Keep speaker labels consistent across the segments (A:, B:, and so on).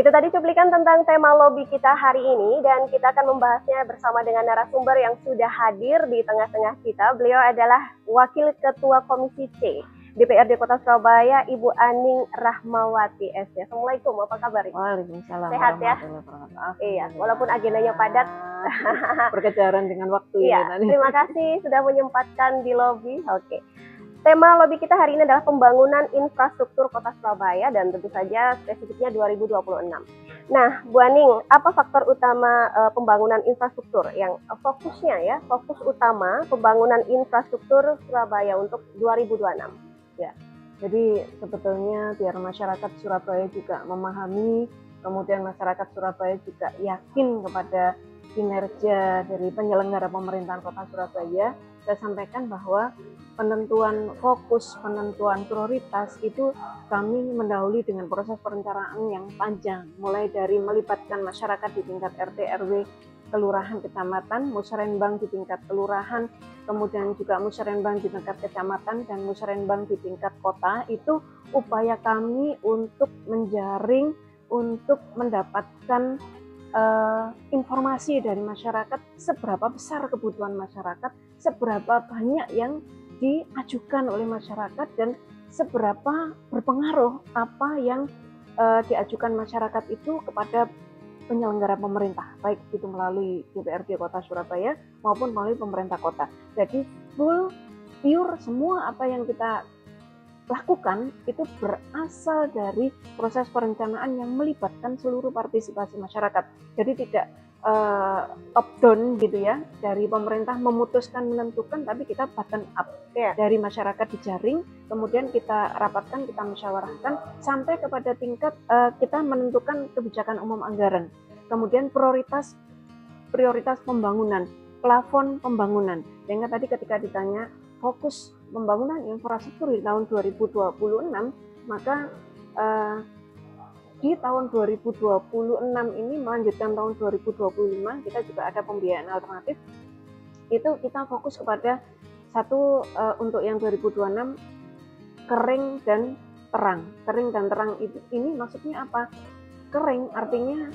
A: Itu tadi cuplikan tentang tema lobby kita hari ini, dan kita akan membahasnya bersama dengan narasumber yang sudah hadir di tengah-tengah kita. Beliau adalah Wakil Ketua Komisi C DPRD Kota Surabaya, Ibu Aning Rahmawati SC. Assalamualaikum, apa kabar?
B: Waalaikumsalam.
A: Sehat ya? Iya, walaupun agendanya padat.
B: Berkejaran dengan waktu
A: iya,
B: ini tadi.
A: Terima kasih sudah menyempatkan di lobby. Oke. Tema lobby kita hari ini adalah pembangunan infrastruktur Kota Surabaya, dan tentu saja spesifiknya 2026. Nah, Bu Aning, apa faktor utama pembangunan infrastruktur yang fokusnya fokus utama pembangunan infrastruktur Surabaya untuk 2026?
B: Ya, jadi sebetulnya biar masyarakat Surabaya juga memahami, kemudian masyarakat Surabaya juga yakin kepada kinerja dari penyelenggara pemerintahan Kota Surabaya, saya sampaikan bahwa penentuan fokus, penentuan prioritas itu kami mendahului dengan proses perencanaan yang panjang, mulai dari melibatkan masyarakat di tingkat RT, RW, kelurahan, kecamatan, musyawarah di tingkat kelurahan, kemudian juga musyawarah di tingkat kecamatan dan musyawarah di tingkat kota. Itu upaya kami untuk menjaring, untuk mendapatkan informasi dari masyarakat, seberapa besar kebutuhan masyarakat, seberapa banyak yang diajukan oleh masyarakat, dan seberapa berpengaruh apa yang diajukan masyarakat itu kepada penyelenggara pemerintah, baik itu melalui DPRD Kota Surabaya maupun melalui pemerintah kota. Jadi full pure semua apa yang kita lakukan itu berasal dari proses perencanaan yang melibatkan seluruh partisipasi masyarakat. Jadi tidak top down gitu ya, dari pemerintah memutuskan menentukan, tapi kita bottom up dari masyarakat dijaring, kemudian kita rapatkan, kita musyawarahkan sampai kepada tingkat kita menentukan kebijakan umum anggaran, kemudian prioritas pembangunan, plafon pembangunan. Sehingga tadi ketika ditanya fokus pembangunan infrastruktur di tahun 2026, maka di tahun 2026 ini melanjutkan tahun 2025, kita juga ada pembiayaan alternatif. Itu kita fokus kepada satu, untuk yang 2026 kering dan terang. Kering dan terang ini maksudnya apa? Kering artinya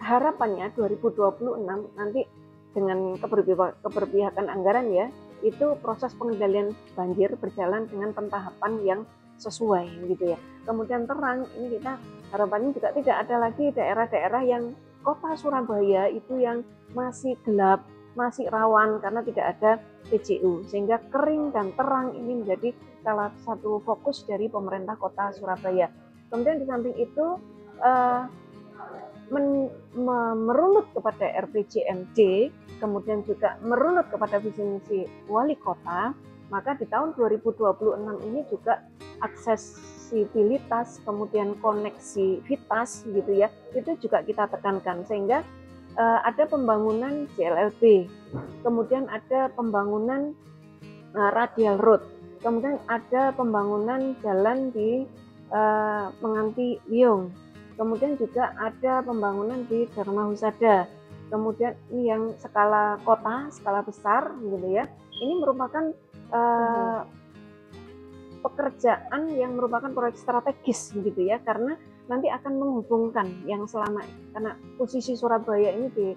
B: harapannya 2026 nanti dengan keberpihakan anggaran ya, itu proses pengendalian banjir berjalan dengan pentahapan yang sesuai gitu ya. Kemudian terang ini kita harapannya juga tidak ada lagi daerah-daerah yang Kota Surabaya itu yang masih gelap, masih rawan karena tidak ada PJU, sehingga kering dan terang ini menjadi salah satu fokus dari pemerintah Kota Surabaya. Kemudian di samping itu merunut kepada RPJMD, kemudian juga merunut kepada visi misi wali kota, maka di tahun 2026 ini juga aksesibilitas, kemudian koneksivitas gitu ya, itu juga kita tekankan, sehingga ada pembangunan JLLB, kemudian ada pembangunan radial road, kemudian ada pembangunan jalan di Penganti Wiyung, kemudian juga ada pembangunan di Dharma Husada, kemudian ini yang skala kota, skala besar gitu ya. Ini merupakan pekerjaan yang merupakan proyek strategis gitu ya, karena nanti akan menghubungkan yang selama, karena posisi Surabaya ini di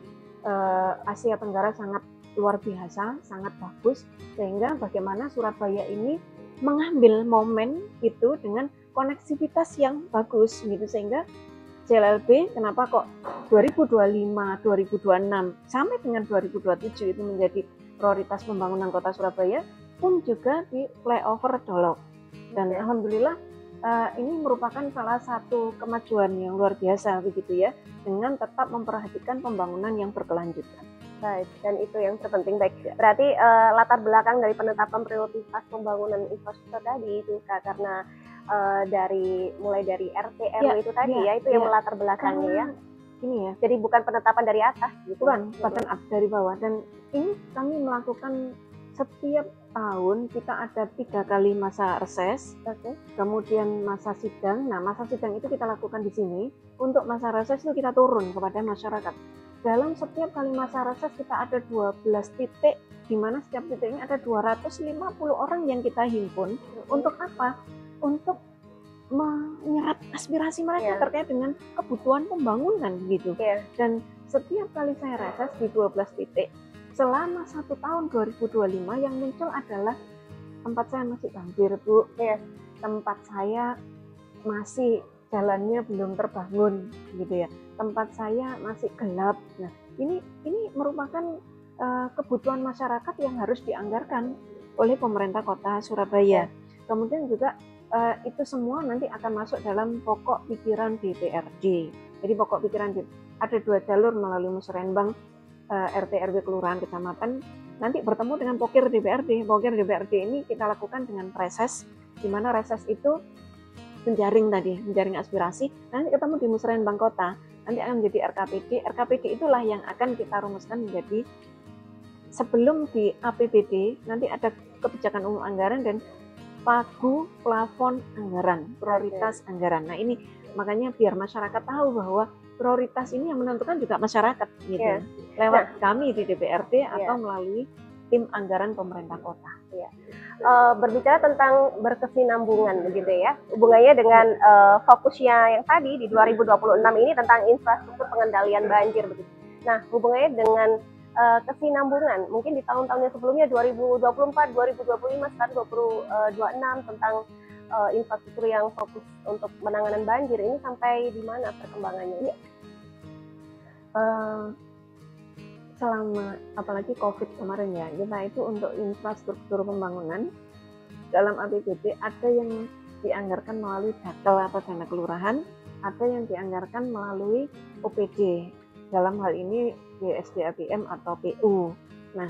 B: Asia Tenggara sangat luar biasa, sangat bagus, sehingga bagaimana Surabaya ini mengambil momen itu dengan koneksivitas yang bagus gitu, sehingga JLLB kenapa kok 2025, 2026 sampai dengan 2027 itu menjadi prioritas pembangunan Kota Surabaya, pun juga di flyover Dolok. Dan alhamdulillah ini merupakan salah satu kemajuan yang luar biasa begitu ya, dengan tetap memperhatikan pembangunan yang berkelanjutan.
A: Baik, dan itu yang terpenting. Baik, berarti latar belakang dari penetapan prioritas pembangunan infrastruktur tadi itu karena mulai dari RT RW itu tadi ya, itu yang melatar belakangnya ya.
B: Ini ya.
A: Jadi bukan penetapan dari atas gitu.
B: Bukan, bottom up dari bawah. Dan ini kami melakukan setiap tahun, kita ada 3 kali masa reses, kemudian masa sidang. Nah, masa sidang itu kita lakukan di sini. Untuk masa reses itu kita turun kepada masyarakat. Dalam setiap kali masa reses kita ada 12 titik, di mana setiap titiknya ada 250 orang yang kita himpun. Untuk apa? Untuk menyerap aspirasi mereka
A: Iya.
B: terkait dengan kebutuhan pembangunan gitu.
A: Iya.
B: Dan setiap kali saya reses di 12 titik selama 1 tahun 2025 yang muncul adalah tempat saya masih banjir, Bu.
A: Iya.
B: Tempat saya masih jalannya belum terbangun gitu ya. Tempat saya masih gelap. Nah, ini merupakan kebutuhan masyarakat yang harus dianggarkan oleh pemerintah Kota Surabaya. Kemudian juga itu semua nanti akan masuk dalam pokok pikiran DPRD. Jadi pokok pikiran ada 2 jalur melalui musrenbang RT RW kelurahan kecamatan, nanti bertemu dengan pokir DPRD. Pokir DPRD ini kita lakukan dengan reses, di mana reses itu menjaring aspirasi, nanti ketemu di musrenbang kota, nanti akan menjadi RKPD. RKPD itulah yang akan kita rumuskan menjadi, sebelum di APBD nanti ada kebijakan umum anggaran dan pagu plafon anggaran, prioritas anggaran. Nah ini makanya biar masyarakat tahu bahwa prioritas ini yang menentukan juga masyarakat gitu, lewat kami di DPRD atau melalui tim anggaran pemerintah kota.
A: Berbicara tentang berkesinambungan begitu ya, hubungannya dengan fokusnya yang tadi di 2026 ini tentang infrastruktur pengendalian banjir begitu. Nah, hubungannya dengan kesinambungan mungkin di tahun-tahun yang sebelumnya 2024, 2025, sekarang 2026 tentang infrastruktur yang fokus untuk penanganan banjir ini sampai di mana perkembangannya?
B: Selama apalagi COVID kemarin ya, kita itu untuk infrastruktur pembangunan dalam APBD ada yang dianggarkan melalui dakel atau dana kelurahan, ada yang dianggarkan melalui OPD, dalam hal ini DSD-APM atau PU. Nah,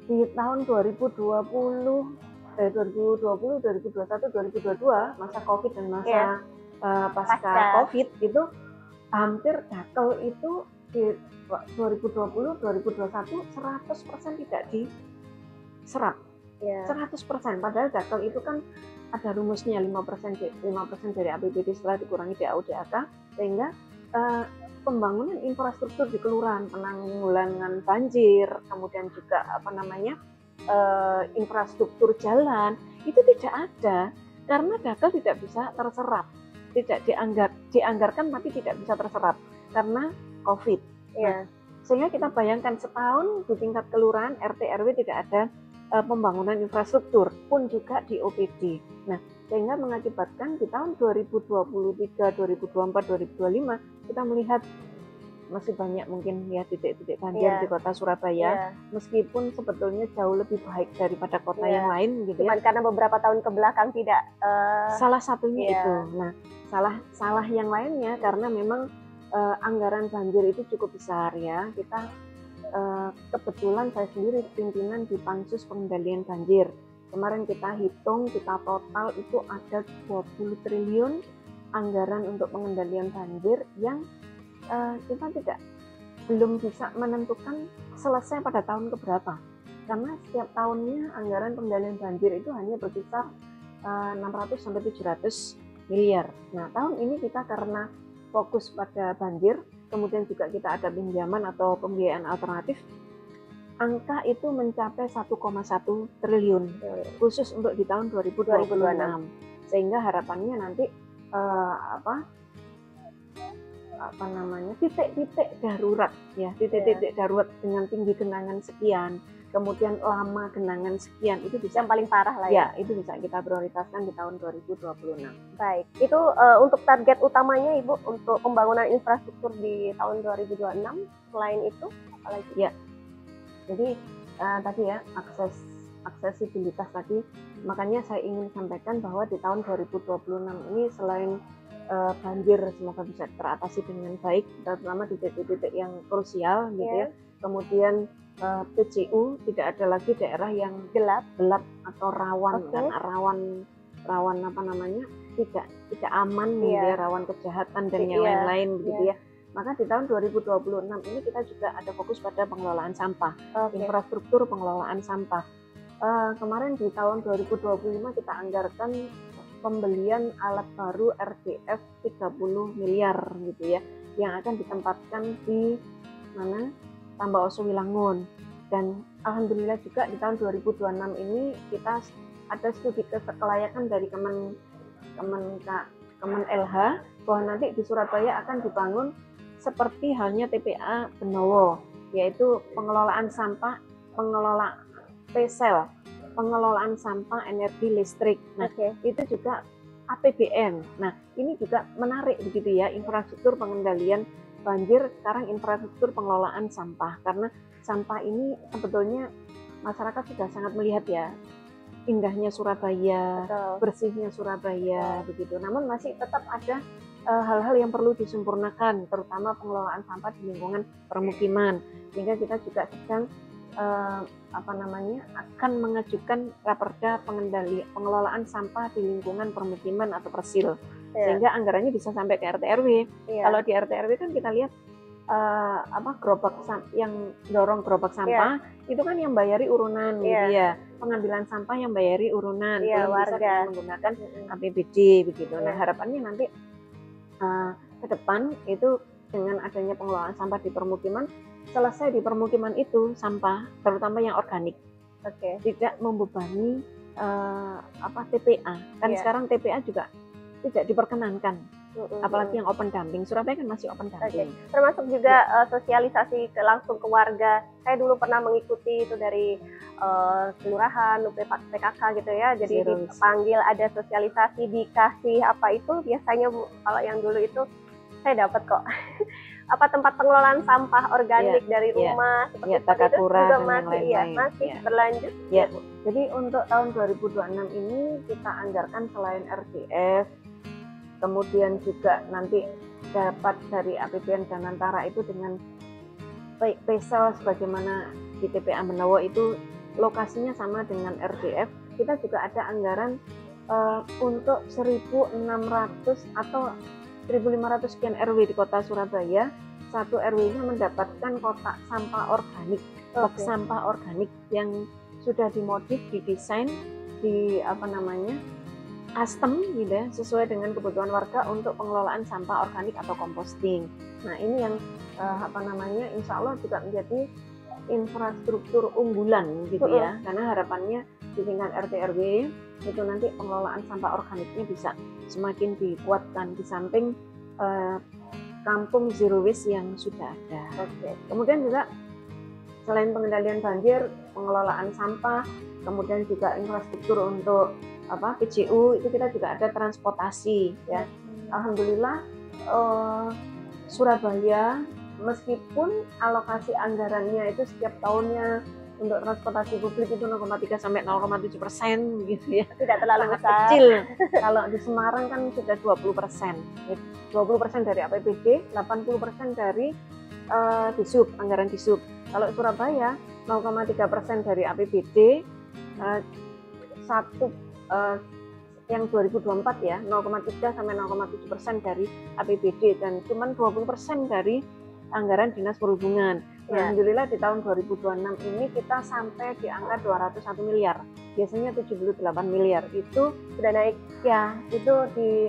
B: di tahun 2020, 2021, 2022, masa COVID dan masa pasca COVID itu hampir dakel itu di 2020, 2021 100% tidak diserap. 100%, padahal dakel itu kan ada rumusnya 5% dari APBD setelah dikurangi DAU DAK, sehingga pembangunan infrastruktur di kelurahan, penanggulangan banjir, kemudian juga infrastruktur jalan itu tidak ada karena dakel tidak bisa terserap, tidak dianggarkan tapi tidak bisa terserap karena COVID. Sehingga kita bayangkan setahun di tingkat kelurahan RT RW tidak ada pembangunan infrastruktur pun juga di OPD. Nah, sehingga mengakibatkan di tahun 2023, 2024, 2025 kita melihat masih banyak mungkin ya titik-titik banjir di kota Surabaya, meskipun sebetulnya jauh lebih baik daripada kota yang lain gitu.
A: Cuman karena beberapa tahun ke belakang tidak
B: salah satunya itu. Nah, salah yang lainnya karena memang anggaran banjir itu cukup besar ya. Kita kebetulan saya sendiri pimpinan di Pansus Pengendalian Banjir. Kemarin kita hitung, kita total itu ada 20 triliun anggaran untuk pengendalian banjir yang kita belum bisa menentukan selesai pada tahun keberapa. Karena setiap tahunnya anggaran pengendalian banjir itu hanya berkisar 600 sampai 700 miliar. Nah, tahun ini kita karena fokus pada banjir, kemudian juga kita ada pinjaman atau pembiayaan alternatif, angka itu mencapai 1,1 triliun khusus untuk di tahun 2026. Sehingga harapannya nanti titik-titik darurat ya, titik-titik darurat dengan tinggi genangan sekian, kemudian lama genangan sekian, itu bisa
A: yang paling parah lah ya.
B: Itu bisa kita prioritaskan di tahun 2026.
A: Baik, itu untuk target utamanya Ibu untuk pembangunan infrastruktur di tahun 2026. Selain itu apalagi?
B: Ya, jadi tadi ya aksesibilitas tadi, makanya saya ingin sampaikan bahwa di tahun 2026 ini selain banjir semoga bisa teratasi dengan baik, terutama di titik-titik yang krusial gitu ya. Kemudian PCU tidak ada lagi daerah yang gelap atau rawan, karena rawan tidak aman gitu ya, rawan kejahatan dan yang lain-lain begitu ya. Maka di tahun 2026 ini kita juga ada fokus pada pengelolaan sampah, infrastruktur pengelolaan sampah. Kemarin di tahun 2025 kita anggarkan pembelian alat baru RDF 30 miliar gitu ya, yang akan ditempatkan di mana? Tambak Oso Wilangun. Dan alhamdulillah juga di tahun 2026 ini kita ada studi kelayakan dari Kemen LH bahwa nanti di Surabaya akan dibangun seperti halnya TPA Benowo, yaitu pengelolaan sampah, pengelola PSEL, pengelolaan sampah energi listrik. Nah, itu juga APBN. Nah, ini juga menarik begitu ya, infrastruktur pengendalian banjir, sekarang infrastruktur pengelolaan sampah. Karena sampah ini sebetulnya masyarakat sudah sangat melihat ya, indahnya Surabaya, bersihnya Surabaya, begitu. Namun masih tetap ada hal-hal yang perlu disempurnakan, terutama pengelolaan sampah di lingkungan permukiman. Sehingga kita juga sedang akan mengajukan raperda pengelolaan sampah di lingkungan permukiman atau persil, sehingga anggarannya bisa sampai ke RT RW. Kalau di RT RW kan kita lihat gerobak yang dorong gerobak sampah itu kan yang bayari urunan, gitu ya. Pengambilan sampah yang bayari urunan, belum bisa menggunakan APBD begitu. Nah, harapannya nanti ke depan itu dengan adanya pengelolaan sampah di permukiman, selesai di permukiman itu sampah, terutama yang organik, tidak membebani TPA. Kan sekarang TPA juga tidak diperkenankan, apalagi yang open dumping. Surabaya kan masih open dumping.
A: Termasuk juga sosialisasi langsung ke warga. Saya dulu pernah mengikuti itu dari kelurahan, PKK gitu ya. Jadi dipanggil, ada sosialisasi, dikasih apa itu biasanya Bu, kalau yang dulu itu saya dapat kok. Tempat pengelolaan sampah organik dari rumah seperti itu juga masih berlanjut.
B: Jadi untuk tahun 2026 ini kita anggarkan selain RDF, kemudian juga nanti dapat dari APBN Danantara itu dengan PSEL sebagaimana di TPA Benowo itu lokasinya sama dengan RDF. Kita juga ada anggaran untuk 1.600 atau 1.500 sekian RW di kota Surabaya. Satu RW-nya mendapatkan kotak sampah organik, box sampah organik yang sudah dimodif, didesain, custom gitu ya, sesuai dengan kebutuhan warga untuk pengelolaan sampah organik atau composting. Nah, ini yang insya Allah juga menjadi infrastruktur unggulan gitu ya, karena harapannya di tingkat RT RW itu nanti pengelolaan sampah organiknya bisa semakin dikuatkan di samping kampung zero waste yang sudah ada. Kemudian juga selain pengendalian banjir, pengelolaan sampah, kemudian juga infrastruktur untuk PJU, itu kita juga ada transportasi ya. Alhamdulillah Surabaya meskipun alokasi anggarannya itu setiap tahunnya untuk transportasi publik itu 0,3 sampai 0,7% gitu ya. Tidak terlalu besar. Kecil. Kalau di Semarang kan sudah 20%. 20% dari APBD, 80% dari disub, anggaran disub. Kalau Surabaya 0,3% dari APBD, yang 2024 ya 0,3 sampai 0,7% dari APBD dan cuma 20% dari anggaran Dinas Perhubungan. Alhamdulillah di tahun 2026 ini kita sampai di angka 201 miliar. Biasanya 78 miliar. Itu sudah naik ya. Itu di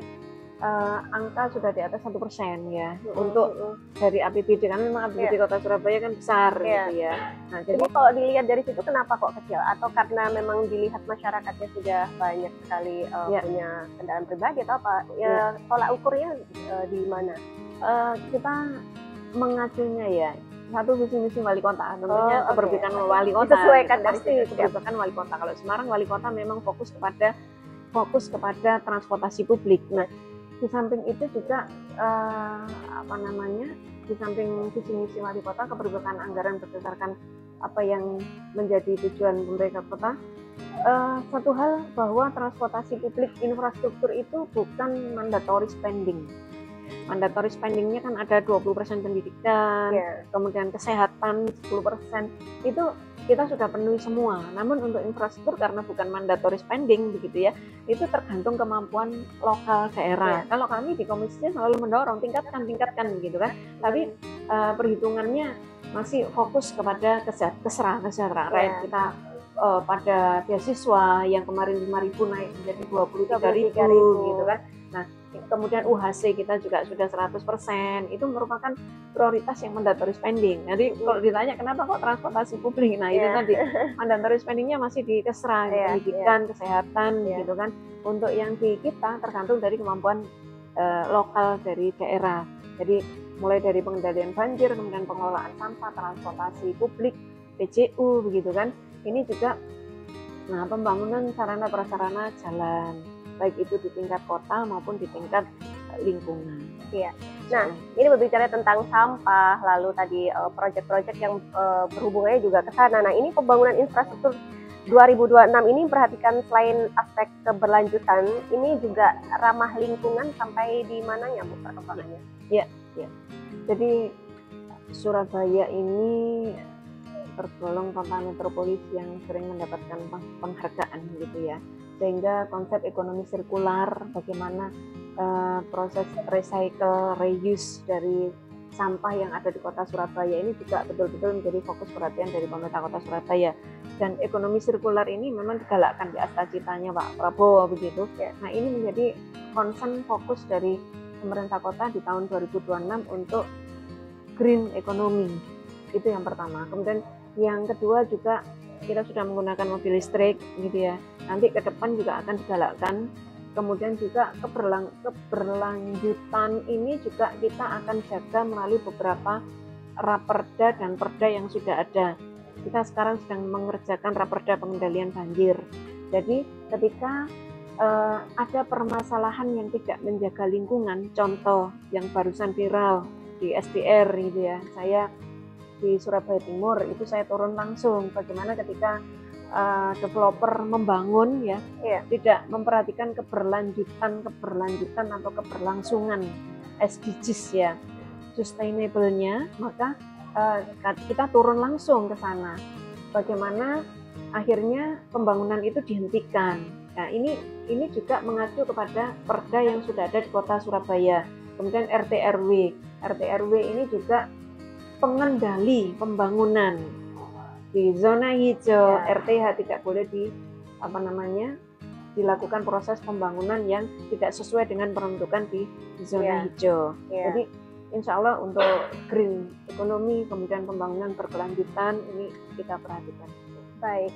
B: angka sudah di atas 1% ya. Untuk dari APBD, kan memang APBD Kota Surabaya kan besar gitu ya. Nah, jadi
A: kalau dilihat dari situ kenapa kok kecil? Atau karena memang dilihat masyarakatnya sudah banyak sekali punya kendaraan pribadi atau apa? Tolak ukurnya di mana?
B: Kita mengacunya ya satu visi misi wali kota, tentunya keberpihakan wali kota.
A: Disesuaikan dari
B: keberpihakan wali kota. Kalau Semarang wali kota memang fokus kepada transportasi publik. Nah, di samping itu juga di samping visi misi wali kota, keberpihakan anggaran berdasarkan apa yang menjadi tujuan pemerintah kota. Satu hal bahwa transportasi publik infrastruktur itu bukan mandatory spending. Mandatory spendingnya kan ada 20% pendidikan, kemudian kesehatan 10%, itu kita sudah penuhi semua. Namun untuk infrastruktur karena bukan mandatory spending begitu ya, itu tergantung kemampuan lokal daerah. Kalau kami di komisi selalu mendorong tingkatkan gitu kan. Tapi perhitungannya masih fokus kepada kesejahteraan rakyat kita. Pada beasiswa yang kemarin 5.000 naik menjadi 23.000 gitu kan. Nah, kemudian UHC kita juga sudah 100%, itu merupakan prioritas yang mandatory spending. Jadi kalau ditanya kenapa kok transportasi publik, nah itu tadi mandatory spendingnya masih di kesra, pendidikan, kesehatan, gitu kan. Untuk yang di kita tergantung dari kemampuan lokal dari daerah. Jadi mulai dari pengendalian banjir, kemudian pengelolaan sampah, transportasi publik, PJU, begitu kan. Ini juga pembangunan sarana prasarana jalan, baik itu di tingkat kota maupun di tingkat lingkungan.
A: Iya. Nah, ini berbicara tentang sampah, lalu tadi proyek-proyek yang berhubungannya juga ke sana. Nah, ini pembangunan infrastruktur 2026 ini perhatikan selain aspek keberlanjutan, ini juga ramah lingkungan sampai di mananya, Bu, perkembangannya?
B: Iya. Jadi Surabaya ini tergolong kota metropolis yang sering mendapatkan penghargaan gitu ya, sehingga konsep ekonomi sirkular, bagaimana proses recycle, reuse dari sampah yang ada di kota Surabaya ini juga betul-betul menjadi fokus perhatian dari pemerintah kota Surabaya. Dan ekonomi sirkular ini memang digalakkan di Astacitanya Pak Prabowo begitu. Nah, ini menjadi concern fokus dari pemerintah kota di tahun 2026 untuk green economy. Itu yang pertama. Kemudian yang kedua juga kita sudah menggunakan mobil listrik gitu ya. Nanti ke depan juga akan digalakkan. Kemudian juga keberlanjutan ini juga kita akan jaga melalui beberapa raperda dan perda yang sudah ada. Kita sekarang sedang mengerjakan raperda pengendalian banjir. Jadi ketika ada permasalahan yang tidak menjaga lingkungan, contoh yang barusan viral di SDR gitu ya, saya di Surabaya Timur itu saya turun langsung bagaimana ketika developer membangun ya, tidak memperhatikan keberlanjutan atau keberlangsungan SDGs ya, sustainable-nya, maka kita turun langsung ke sana. Bagaimana akhirnya pembangunan itu dihentikan. Nah, ini juga mengacu kepada perda yang sudah ada di kota Surabaya. Kemudian RT RW ini juga pengendali pembangunan di zona hijau, RTH tidak boleh dilakukan proses pembangunan yang tidak sesuai dengan peruntukan di zona hijau. Jadi insya Allah untuk green economy, kemudian pembangunan berkelanjutan ini kita perhatikan.
A: Baik,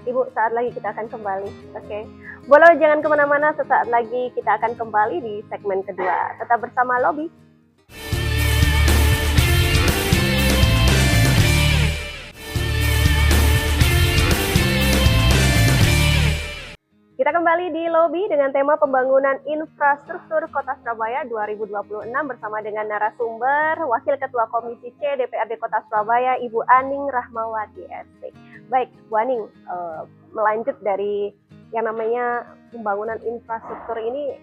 A: Ibu, saat lagi kita akan kembali. Oke, boleh jangan kemana-mana, sesaat lagi kita akan kembali di segmen kedua. Tetap bersama Lobby. Kita kembali di Lobby dengan tema pembangunan infrastruktur Kota Surabaya 2026 bersama dengan narasumber Wakil Ketua Komisi C DPRD Kota Surabaya, Ibu Aning Rahmawati ST. Baik, Bu Aning, melanjut dari yang namanya pembangunan infrastruktur ini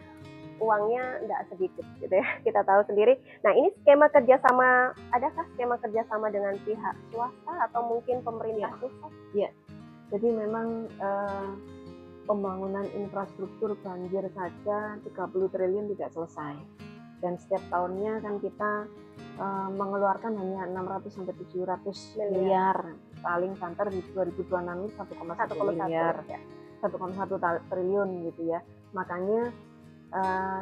A: uangnya tidak sedikit gitu ya, kita tahu sendiri. Nah, ini skema kerjasama, adakah skema kerjasama dengan pihak swasta atau mungkin pemerintah pusat?
B: Ya, jadi memang pembangunan infrastruktur banjir saja 30 triliun tidak selesai. Dan setiap tahunnya kan kita mengeluarkan hanya 600 sampai 700 miliar. Paling banter di 2026 ini 1,1 miliar. 1,1 triliun gitu ya. Makanya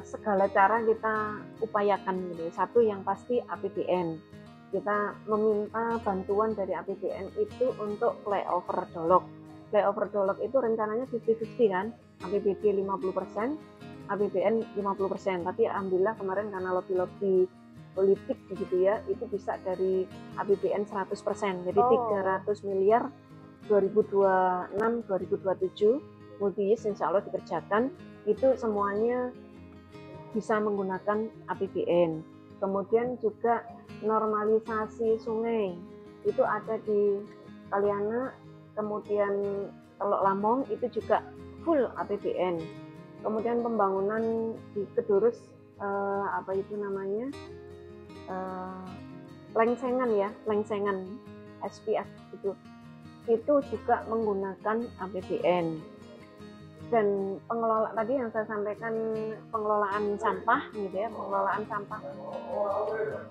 B: segala cara kita upayakan gitu. Satu yang pasti APBN. Kita meminta bantuan dari APBN itu untuk flyover Dolok. Flyover Dolok itu rencananya 50-50 kan, APBD 50%, APBN 50%. Tapi alhamdulillah kemarin karena lobby-lobby politik begitu ya, itu bisa dari APBN 100%. Jadi 300 miliar 2026-2027 multi-years insya Allah dikerjakan. Itu semuanya bisa menggunakan APBN. Kemudian juga normalisasi sungai, itu ada di Kaliana, kemudian Teluk Lamong itu juga full APBN. Kemudian pembangunan di Kedurus Lengsengan SPF itu juga menggunakan APBN. Dan pengelola tadi yang saya sampaikan, pengelolaan sampah gitu ya, pengelolaan sampah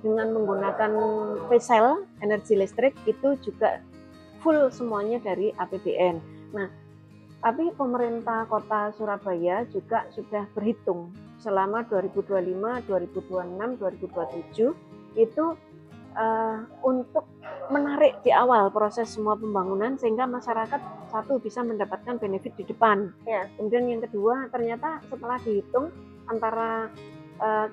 B: dengan menggunakan vesel energi listrik itu juga full semuanya dari APBN. Nah, tapi pemerintah Kota Surabaya juga sudah berhitung selama 2025, 2026, 2027 itu untuk menarik di awal proses semua pembangunan sehingga masyarakat satu bisa mendapatkan benefit di depan.
A: Ya.
B: Kemudian yang kedua, ternyata setelah dihitung antara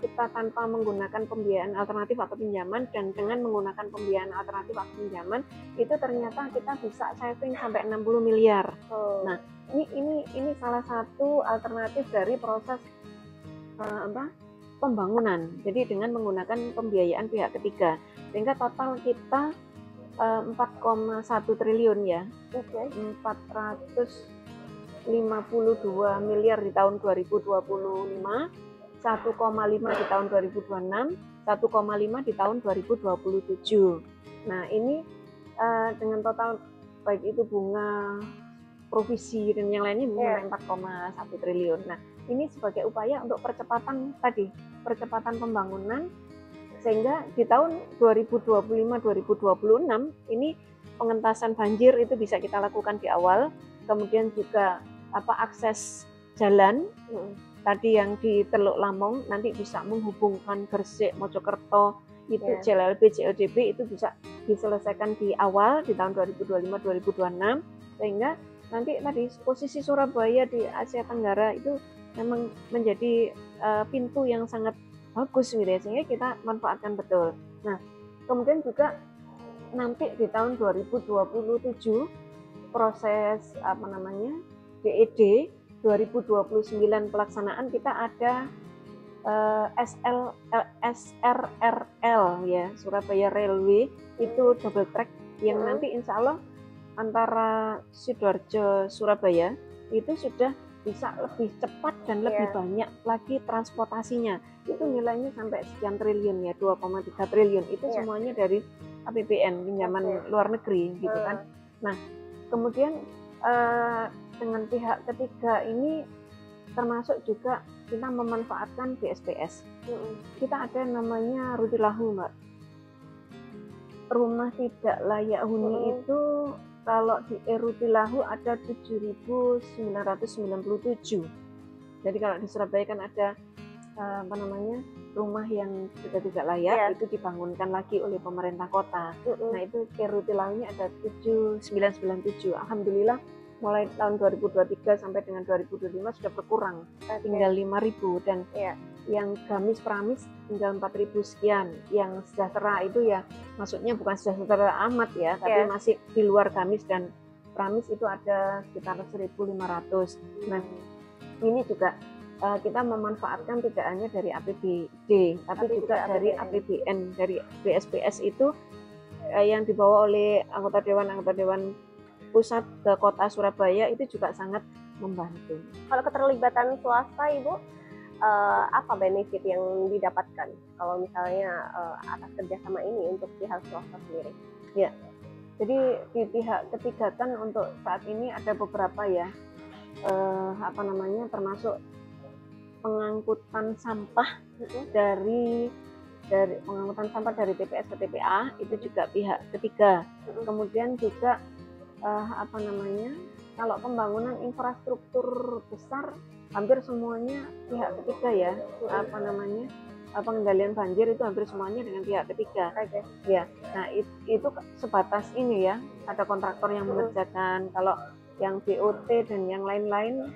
B: kita tanpa menggunakan pembiayaan alternatif atau pinjaman dan dengan menggunakan pembiayaan alternatif atau pinjaman, itu ternyata kita bisa saving sampai 60 miliar. Nah, ini salah satu alternatif dari proses pembangunan. Jadi dengan menggunakan pembiayaan pihak ketiga, sehingga total kita 4,1 triliun ya. 452 miliar di tahun 2025, 1,5 di tahun 2026, 1,5 di tahun 2027. Nah, ini dengan total baik itu bunga, provisi dan yang lainnya mencapai 4,1 triliun. Nah, ini sebagai upaya untuk percepatan pembangunan sehingga di tahun 2025-2026 ini pengentasan banjir itu bisa kita lakukan di awal. Kemudian juga akses jalan tadi yang di Teluk Lamong nanti bisa menghubungkan Gresik, Mojokerto itu JLLB, JLDB itu bisa diselesaikan di awal di tahun 2025-2026 sehingga nanti tadi posisi Surabaya di Asia Tenggara itu memang menjadi pintu yang sangat bagus gitu ya, sehingga kita manfaatkan betul. Nah, kemudian juga nanti di tahun 2027 proses DED 2029 pelaksanaan kita ada SRRL ya, Surabaya Railway itu double track yang nanti insya Allah antara Sidoarjo Surabaya itu sudah bisa lebih cepat dan lebih banyak lagi transportasinya. Itu nilainya sampai sekian triliun ya, 2,3 triliun itu semuanya dari APBN, pinjaman luar negeri gitu kan. Nah, kemudian dengan pihak ketiga ini termasuk juga kita memanfaatkan BSPS. Kita ada namanya Rutilahu, Mbak. Rumah tidak layak huni itu kalau di Rutilahu ada 7.997. Jadi kalau di Surabaya kan ada rumah yang sudah tidak layak itu dibangunkan lagi oleh pemerintah kota. Nah itu Rutilahu-nya ada 7.997. Alhamdulillah mulai tahun 2023 sampai dengan 2025 sudah berkurang, tinggal 5.000 dan yang gamis pramis tinggal 4.000 sekian. Yang sejahtera itu ya maksudnya bukan sejahtera amat ya, tapi masih di luar gamis dan pramis itu ada sekitar 1.500. Nah ini juga kita memanfaatkan tidak hanya dari APBD tapi juga dari APBN, dari BSPS itu yang dibawa oleh anggota dewan pusat ke kota Surabaya itu juga sangat membantu.
A: Kalau keterlibatan swasta, Ibu, apa benefit yang didapatkan kalau misalnya atas kerjasama ini untuk pihak swasta sendiri?
B: Ya, jadi di pihak ketiga kan untuk saat ini ada beberapa ya, termasuk pengangkutan sampah dari pengangkutan sampah dari TPS ke TPA itu juga pihak ketiga. Kemudian juga kalau pembangunan infrastruktur besar hampir semuanya pihak ketiga ya, pengendalian banjir itu hampir semuanya dengan pihak ketiga. Ya, nah itu sebatas ini ya, ada kontraktor yang mengerjakan. Kalau yang BOT dan yang lain-lain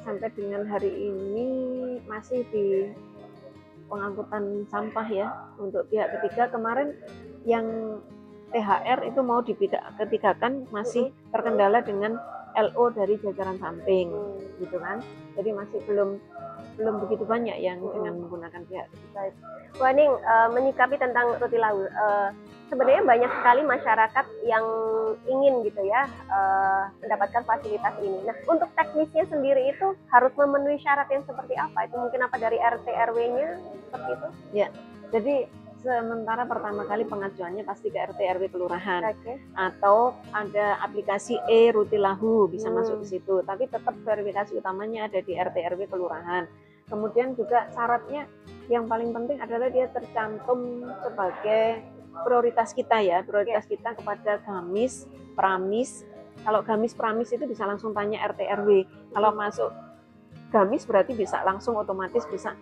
B: sampai dengan hari ini masih di pengangkutan sampah ya untuk pihak ketiga. Kemarin yang THR itu mau diketigakan masih terkendala dengan LO dari jajaran samping gitu kan, jadi masih belum begitu banyak yang dengan menggunakan pihak ketiga.
A: Bu Aning, menyikapi tentang Rutilahu, sebenarnya banyak sekali masyarakat yang ingin gitu ya mendapatkan fasilitas ini. Nah untuk teknisnya sendiri itu harus memenuhi syarat yang seperti apa? Itu mungkin apa dari RT RW-nya seperti itu?
B: Ya, jadi sementara pertama kali pengajuannya pasti ke RT RW kelurahan, atau ada aplikasi Rutilahu bisa masuk ke situ, tapi tetap verifikasi utamanya ada di RT RW kelurahan. Kemudian juga syaratnya yang paling penting adalah dia tercantum sebagai prioritas kita ya, prioritas kita kepada gamis, pramis. Kalau gamis pramis itu bisa langsung tanya RT RW. Kalau masuk gamis berarti bisa langsung otomatis bisa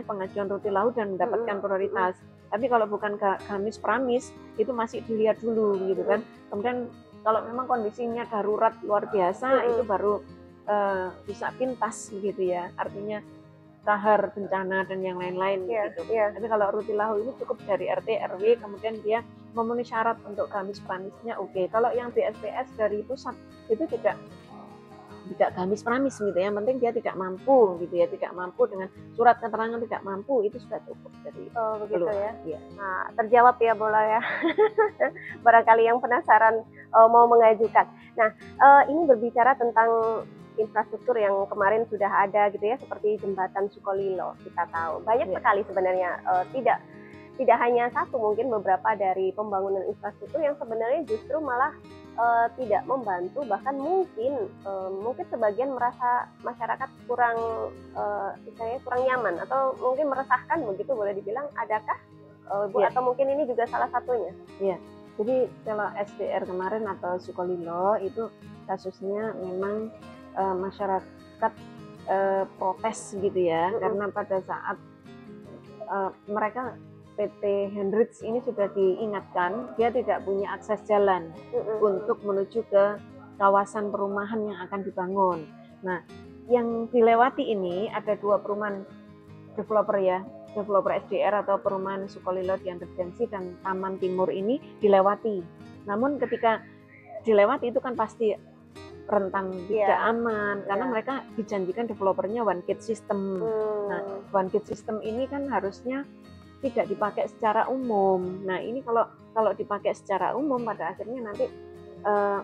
B: pengajuan rutilahu dan mendapatkan prioritas. Tapi kalau bukan gamis pramis itu masih dilihat dulu gitu kan. Kemudian kalau memang kondisinya darurat luar biasa itu baru bisa pintas gitu ya. Artinya kahar, bencana dan yang lain-lain gitu. Tapi kalau rutilahu ini cukup dari RT RW, kemudian dia memenuhi syarat untuk gamis pramisnya oke. Kalau yang BSPS dari pusat itu tidak gamis pramis gitu ya, yang penting dia tidak mampu gitu ya, tidak mampu dengan surat keterangan tidak mampu itu sudah cukup dari
A: begitu ya. Nah, terjawab ya Bola ya. Barangkali yang penasaran mau mengajukan. Nah, ini berbicara tentang infrastruktur yang kemarin sudah ada gitu ya, seperti jembatan Sukolilo. Kita tahu banyak sekali sebenarnya, tidak hanya satu, mungkin beberapa dari pembangunan infrastruktur yang sebenarnya justru malah tidak membantu, bahkan mungkin sebagian merasa masyarakat kurang nyaman atau mungkin meresahkan begitu, boleh dibilang. Adakah Bu, atau mungkin ini juga salah satunya?
B: Iya. Jadi kalau SDR kemarin atau Sukolilo itu kasusnya memang masyarakat protes gitu ya, karena pada saat mereka PT Hendrits ini sudah diingatkan dia tidak punya akses jalan untuk menuju ke kawasan perumahan yang akan dibangun. Nah, yang dilewati ini ada dua perumahan developer ya, developer SDR atau perumahan Sukolilo di Andredensi dan Taman Timur ini dilewati. Namun ketika dilewati itu kan pasti rentan tidak aman karena mereka dijanjikan developernya one gate system. Nah, one gate system ini kan harusnya tidak dipakai secara umum. Nah, ini kalau dipakai secara umum pada akhirnya nanti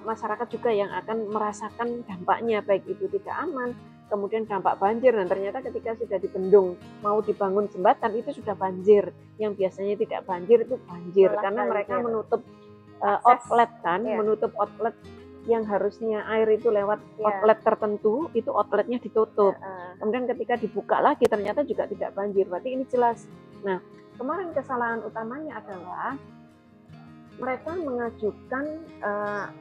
B: masyarakat juga yang akan merasakan dampaknya, baik itu tidak aman, kemudian dampak banjir, dan ternyata ketika sudah dibendung mau dibangun jembatan itu sudah banjir. Yang biasanya tidak banjir itu banjir karena mereka menutup outlet kan, menutup outlet yang harusnya air itu lewat outlet tertentu, itu outletnya ditutup. Kemudian ketika dibuka lagi ternyata juga tidak banjir, berarti ini jelas. Nah, kemarin kesalahan utamanya adalah mereka mengajukan,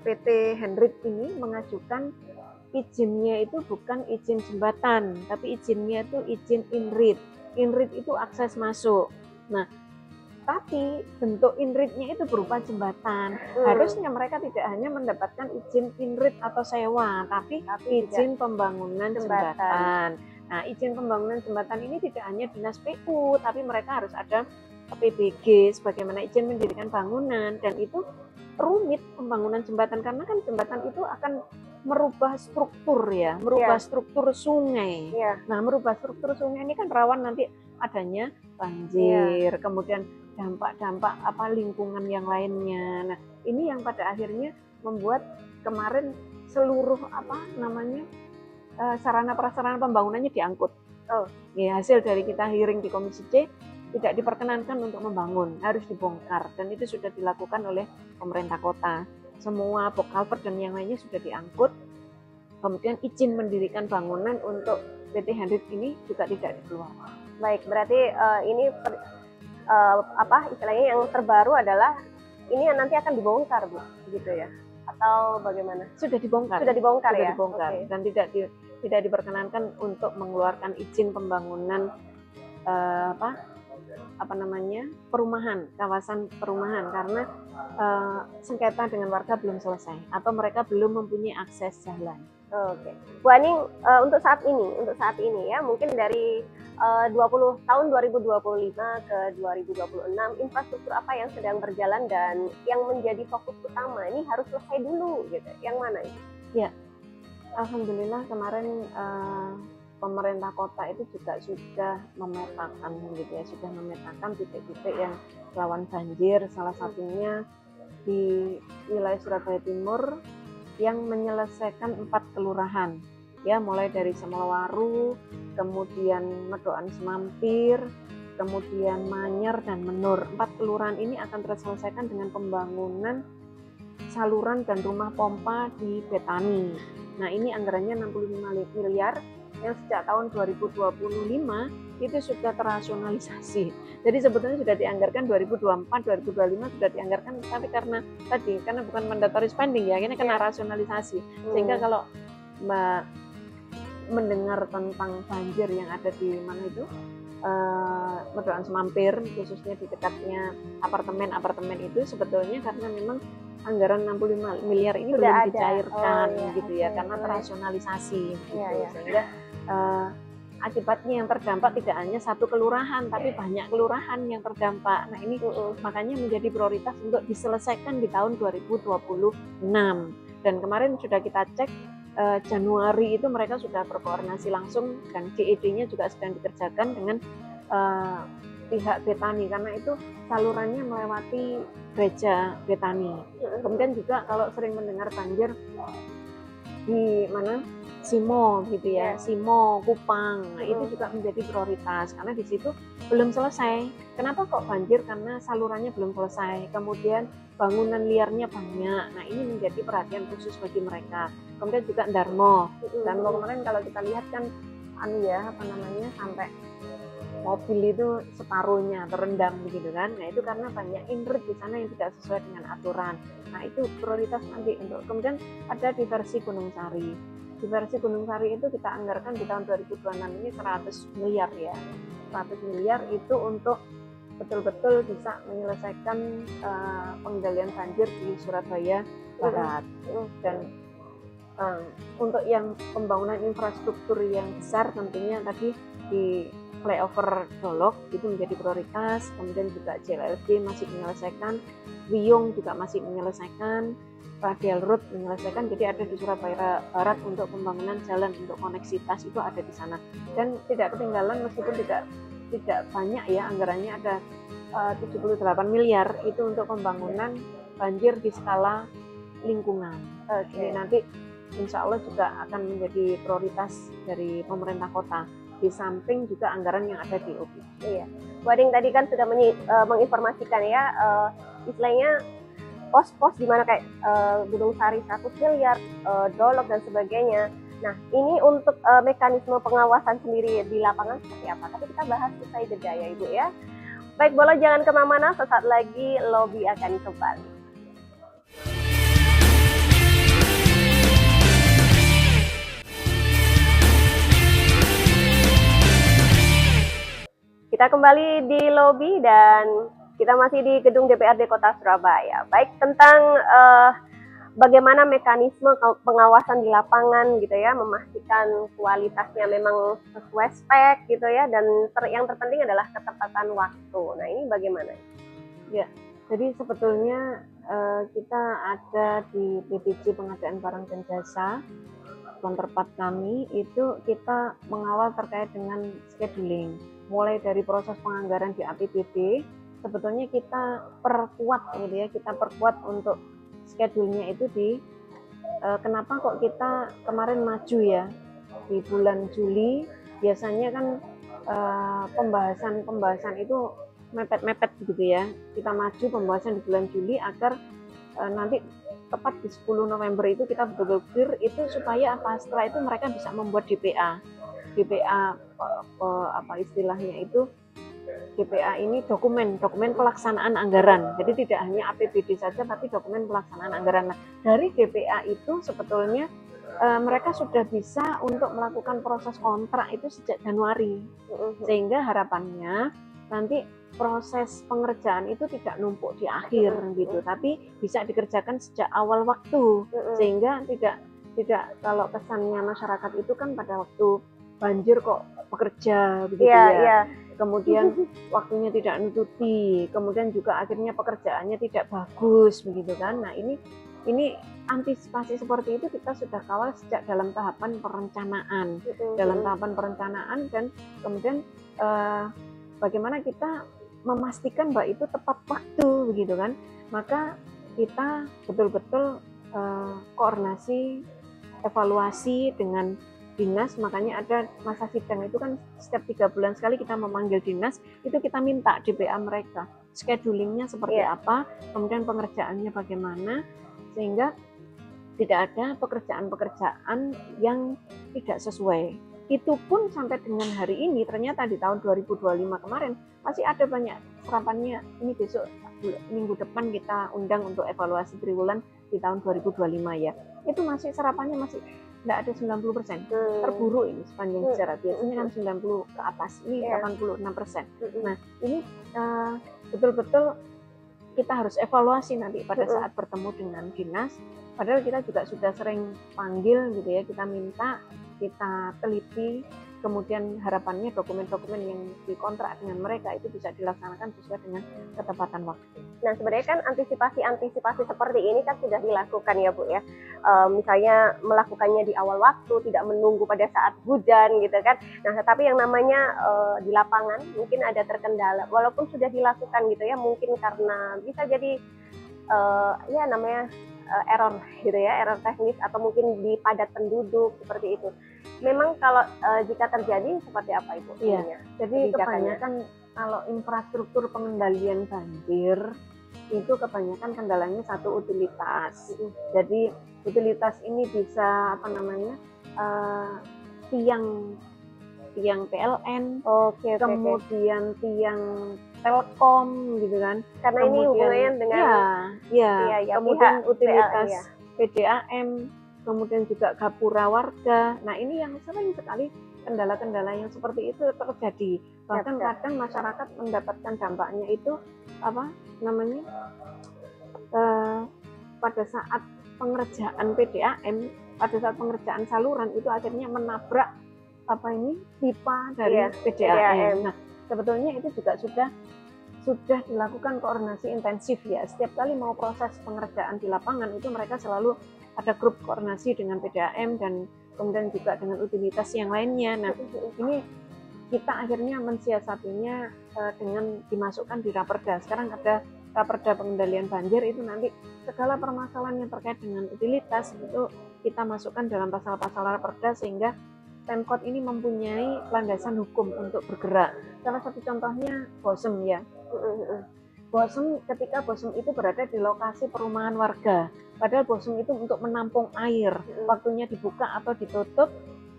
B: PT Hendrits ini mengajukan izinnya itu bukan izin jembatan, tapi izinnya itu izin INRIT. INRIT itu akses masuk. Nah, tapi bentuk INRIT-nya itu berupa jembatan. Harusnya mereka tidak hanya mendapatkan izin INRIT atau sewa, tapi izin pembangunan jembatan. Nah, izin pembangunan jembatan ini tidak hanya dinas PU, tapi mereka harus ada PBG sebagaimana izin mendirikan bangunan, dan itu rumit pembangunan jembatan karena kan jembatan itu akan merubah struktur ya, merubah struktur sungai. Nah, merubah struktur sungai ini kan rawan nanti adanya banjir, kemudian dampak-dampak lingkungan yang lainnya. Nah, ini yang pada akhirnya membuat kemarin seluruh sarana prasarana pembangunannya diangkut. Hasil dari kita hearing di Komisi C tidak diperkenankan untuk membangun, harus dibongkar, dan itu sudah dilakukan oleh pemerintah kota. Semua culvert dan yang lainnya sudah diangkut. Kemudian izin mendirikan bangunan untuk PT Hendrits ini juga tidak dikeluarkan.
A: Baik, berarti ini istilahnya yang terbaru adalah ini yang nanti akan dibongkar, Bu, gitu ya? Atau bagaimana?
B: Sudah dibongkar.
A: Sudah dibongkar ya?
B: Dibongkar. Dan tidak diperkenankan untuk mengeluarkan izin pembangunan perumahan, kawasan perumahan, karena sengketa dengan warga belum selesai atau mereka belum mempunyai akses jalan.
A: Oke, Bu Aning, untuk saat ini ya, mungkin dari tahun 2025 ke 2026 infrastruktur apa yang sedang berjalan dan yang menjadi fokus utama ini harus selesai dulu gitu. Yang mana ini?
B: Ya, alhamdulillah kemarin pemerintah kota itu juga sudah memetakan gitu ya, sudah memetakan titik-titik yang rawan banjir, salah satunya di wilayah Surabaya Timur yang menyelesaikan 4 kelurahan ya, mulai dari Semelawaru, kemudian Medokan Semampir, kemudian Manyar dan Menur. 4 kelurahan ini akan terselesaikan dengan pembangunan saluran dan rumah pompa di Betani. Nah, ini anggarannya 65 miliar yang sejak tahun 2025 itu sudah terasionalisasi. Jadi sebetulnya sudah dianggarkan 2024, 2025 sudah dianggarkan, tapi karena bukan mandatory spending ya, ini kena rasionalisasi. Sehingga kalau Mbak mendengar tentang banjir yang ada di mana itu Medokan Semampir, khususnya di dekatnya apartemen itu, sebetulnya karena memang anggaran 65 miliar ini
A: Sudah
B: belum
A: ada.
B: dicairkan
A: iya,
B: gitu ya,
A: oke,
B: karena
A: boleh.
B: terasionalisasi gitu.
A: Iya, iya.
B: Sehingga akibatnya yang terdampak tidak hanya satu kelurahan, tapi banyak kelurahan yang terdampak. Nah ini makanya menjadi prioritas untuk diselesaikan di tahun 2026. Dan kemarin sudah kita cek, Januari itu mereka sudah berkoordinasi langsung, dan DED-nya juga sedang dikerjakan dengan pihak Betani, karena itu salurannya melewati gereja Betani. Kemudian juga kalau sering mendengar banjir di mana Simo gitu ya, Simo, Kupang, nah itu juga menjadi prioritas karena di situ belum selesai. Kenapa kok banjir? Karena salurannya belum selesai. Kemudian bangunan liarnya banyak. Nah ini menjadi perhatian khusus bagi mereka. Kemudian juga Darmo kemarin kalau kita lihat kan sampai mobil itu separuhnya terendam begitu kan. Nah itu karena banyak inlet di sana yang tidak sesuai dengan aturan. Nah itu prioritas nanti untuk. Kemudian ada diversi Gunung Sari. Diversi Gunung Sari itu kita anggarkan di tahun 2026 ini 100 miliar ya. 100 miliar itu untuk betul-betul bisa menyelesaikan pengendalian banjir di Surabaya Barat. Dan untuk yang pembangunan infrastruktur yang besar tentunya tadi di flyover Dolok itu menjadi prioritas, kemudian juga JLLB masih menyelesaikan, Wiyung juga masih menyelesaikan, Radial Road menyelesaikan, jadi ada di Surabaya Barat untuk pembangunan jalan untuk koneksitas itu ada di sana. Dan tidak ketinggalan meskipun tidak banyak ya anggarannya, ada 78 miliar itu untuk pembangunan banjir di skala lingkungan. Ini nanti insya Allah juga akan menjadi prioritas dari pemerintah kota, di samping juga anggaran yang ada di OB.
A: Iya, Bu Ading tadi kan sudah menginformasikan ya, istilahnya pos-pos di mana kayak Gunung Sari 100 miliar, Dolok dan sebagainya. Nah, ini untuk mekanisme pengawasan sendiri di lapangan seperti apa? Tapi kita bahas usai jeda ya Ibu ya. Baik, boleh jangan kemana-mana, sesaat lagi Lobby akan kembali. Kita kembali di Lobby dan kita masih di gedung DPRD Kota Surabaya. Baik, tentang bagaimana mekanisme pengawasan di lapangan gitu ya, memastikan kualitasnya memang sesuai spek gitu ya, dan yang terpenting adalah ketepatan waktu. Nah ini bagaimana?
B: Ya, jadi sebetulnya kita ada di PPJ Pengadaan Barang dan Jasa, counterpart kami itu kita mengawal terkait dengan scheduling, mulai dari proses penganggaran di APBD. Sebetulnya kita perkuat gitu ya, kita perkuat untuk schedule-nya itu di kenapa kok kita kemarin maju ya di bulan Juli. Biasanya kan pembahasan itu mepet-mepet gitu ya, kita maju pembahasan di bulan Juli agar nanti tepat di 10 November itu kita betul-betul itu supaya apa, setelah itu mereka bisa membuat DPA apa istilahnya itu, DPA ini dokumen pelaksanaan anggaran. Jadi tidak hanya APBD saja, tapi dokumen pelaksanaan anggaran. Nah, dari DPA itu sebetulnya mereka sudah bisa untuk melakukan proses kontrak itu sejak Januari. Sehingga harapannya nanti proses pengerjaan itu tidak numpuk di akhir gitu, tapi bisa dikerjakan sejak awal waktu. Sehingga tidak kalau kesannya masyarakat itu kan pada waktu banjir kok bekerja begitu ya. Kemudian waktunya tidak nututi, kemudian juga akhirnya pekerjaannya tidak bagus begitu kan. Nah ini antisipasi seperti itu kita sudah kawal sejak dalam tahapan perencanaan, dan kemudian bagaimana kita memastikan bahwa itu tepat waktu begitu kan. Maka kita betul-betul koordinasi, evaluasi dengan dinas, makanya ada masa sidang itu kan setiap 3 bulan sekali kita memanggil dinas, itu kita minta DPA mereka, schedulingnya seperti apa, kemudian pengerjaannya bagaimana, sehingga tidak ada pekerjaan-pekerjaan yang tidak sesuai. Itu pun sampai dengan hari ini, ternyata di tahun 2025 kemarin masih ada banyak serapannya. Ini besok minggu depan kita undang untuk evaluasi triwulan di tahun 2025 ya. Itu masih serapannya masih nggak ada 90%. Terburuk ini sepanjang sejarah, biasanya kan 90 ke atas, ini 86%. Nah ini betul-betul kita harus evaluasi nanti pada saat bertemu dengan dinas, padahal kita juga sudah sering panggil gitu ya, kita minta, kita teliti, kemudian harapannya dokumen-dokumen yang dikontrak dengan mereka itu bisa dilaksanakan sesuai dengan ketepatan waktu.
A: Nah sebenarnya kan antisipasi seperti ini kan sudah dilakukan ya Bu ya, misalnya melakukannya di awal waktu, tidak menunggu pada saat hujan gitu kan. Nah tetapi yang namanya di lapangan mungkin ada terkendala, walaupun sudah dilakukan gitu ya, mungkin karena bisa jadi ya namanya error gitu ya, error teknis atau mungkin di padat penduduk seperti itu. Memang kalau jika terjadi seperti apa Ibu?
B: Iya, jadi kebanyakan kalau infrastruktur pengendalian banjir itu kebanyakan kendalanya satu utilitas. Jadi utilitas ini bisa apa namanya tiang PLN, kemudian tiang Telkom gitu kan.
A: Karena
B: kemudian,
A: ini hubungannya dengan
B: kemudian utilitas PDAM, kemudian juga gapura warga. Nah ini yang sering sekali kendala-kendala yang seperti itu terjadi. Bahkan kadang masyarakat mendapatkan dampaknya itu apa namanya pada saat pengerjaan PDAM, pada saat pengerjaan saluran itu akhirnya menabrak pipa dari PDAM. Nah sebetulnya itu juga sudah dilakukan koordinasi intensif ya. Setiap kali mau proses pengerjaan di lapangan itu mereka selalu ada grup koordinasi dengan PDAM dan kemudian juga dengan utilitas yang lainnya. Nah ini kita akhirnya mensiasatinya dengan dimasukkan di Raperda. Sekarang ada Raperda pengendalian banjir, itu nanti segala permasalahan yang terkait dengan utilitas itu kita masukkan dalam pasal-pasal Raperda sehingga Pemkot ini mempunyai landasan hukum untuk bergerak. Salah satu contohnya Bosem ya. Bosem, ketika Bosem itu berada di lokasi perumahan warga, padahal Bosem itu untuk menampung air, waktunya dibuka atau ditutup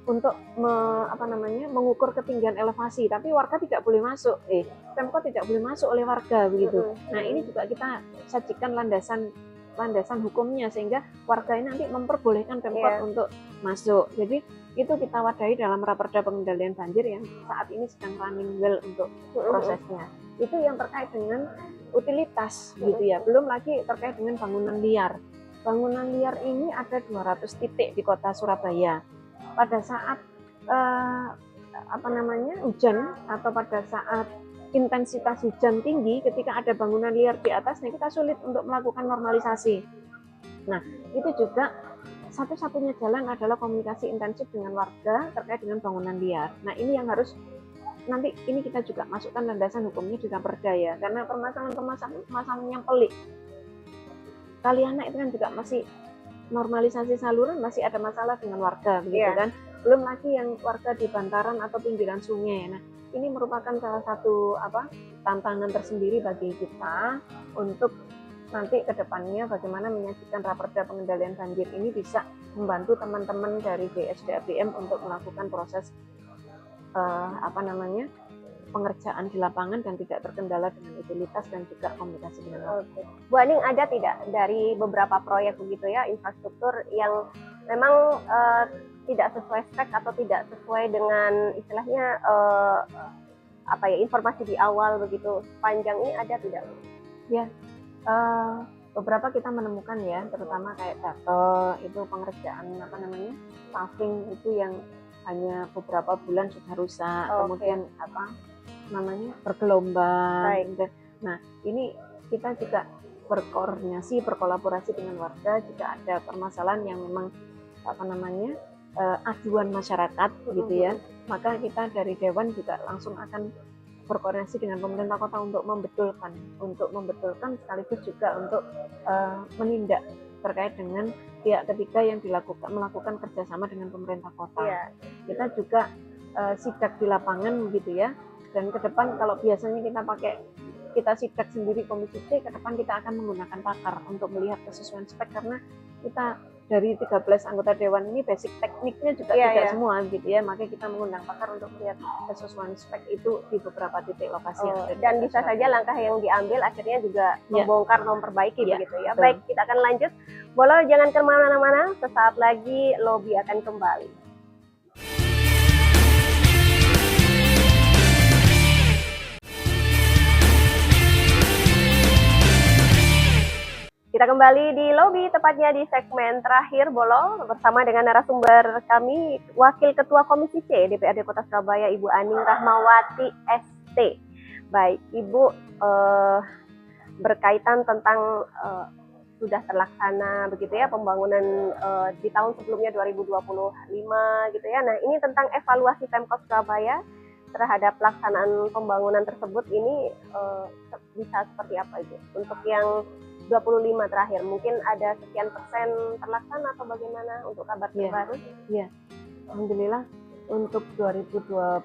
B: untuk mengukur ketinggian elevasi, tapi warga tidak boleh masuk. Pemkot tidak boleh masuk oleh warga begitu. Nah ini juga kita sajikan landasan hukumnya sehingga warga ini nanti memperbolehkan Pemkot untuk masuk. Jadi itu kita wadahi dalam Raperda pengendalian banjir yang saat ini sedang running well untuk prosesnya. Itu yang terkait dengan utilitas gitu ya. Belum lagi terkait dengan bangunan liar. Bangunan liar ini ada 200 titik di kota Surabaya. Pada saat hujan atau pada saat intensitas hujan tinggi, ketika ada bangunan liar di atasnya kita sulit untuk melakukan normalisasi. Nah itu juga satu-satunya jalan adalah komunikasi intensif dengan warga terkait dengan bangunan liar. Nah ini yang harus nanti ini kita juga masukkan landasan hukumnya di Raperda ya, karena permasalahan yang pelik. Kaliana itu kan juga masih normalisasi saluran, masih ada masalah dengan warga begitu kan. Belum lagi yang warga di bantaran atau pinggiran sungai. Nah ini merupakan salah satu tantangan tersendiri bagi kita untuk nanti ke depannya bagaimana menyajikan Raperda pengendalian banjir ini bisa membantu teman-teman dari BSDABM untuk melakukan proses pengerjaan di lapangan dan tidak terkendala dengan utilitas dan juga komunikasi dengan warga.
A: Bu Aning, ada tidak dari beberapa proyek begitu ya infrastruktur yang memang tidak sesuai spek atau tidak sesuai dengan istilahnya informasi di awal begitu sepanjang ini, ada tidak?
B: Ya. Beberapa kita menemukan ya, terutama kayak Dato itu pengerjaan paving itu yang hanya beberapa bulan sudah rusak, kemudian bergelombang. Nah ini kita juga berkolaborasi dengan warga jika ada permasalahan yang memang aduan masyarakat gitu ya, maka kita dari Dewan juga langsung akan berkoordinasi dengan pemerintah kota untuk membetulkan sekaligus juga untuk menindak terkait dengan pihak ketiga yang melakukan kerjasama dengan pemerintah kota. Kita juga sidak di lapangan gitu ya, dan ke depan kalau biasanya kita sidak sendiri Komisi C, ke depan kita akan menggunakan pakar untuk melihat kesesuaian spek, karena kita dari 13 anggota dewan ini basic tekniknya juga tidak semua gitu ya, makanya kita mengundang pakar untuk melihat kesesuaian spek itu di beberapa titik lokasi
A: dan bisa saja langkah yang diambil akhirnya juga membongkar, memperbaiki begitu ya. Baik, kita akan lanjut. Bolo, jangan kemana-mana, sesaat lagi Lobby akan kembali. Kita kembali di Lobby, tepatnya di segmen terakhir Bolo, bersama dengan narasumber kami, Wakil Ketua Komisi C DPRD Kota Surabaya, Ibu Aning Rahmawati ST. Baik, Ibu, berkaitan tentang sudah terlaksana begitu ya pembangunan di tahun sebelumnya 2025 gitu ya. Nah, ini tentang evaluasi Pemkot Surabaya terhadap pelaksanaan pembangunan tersebut ini bisa seperti apa Ibu? Untuk yang 25 terakhir, mungkin ada sekian persen terlaksana atau bagaimana untuk kabar terbaru?
B: Iya, alhamdulillah untuk 2025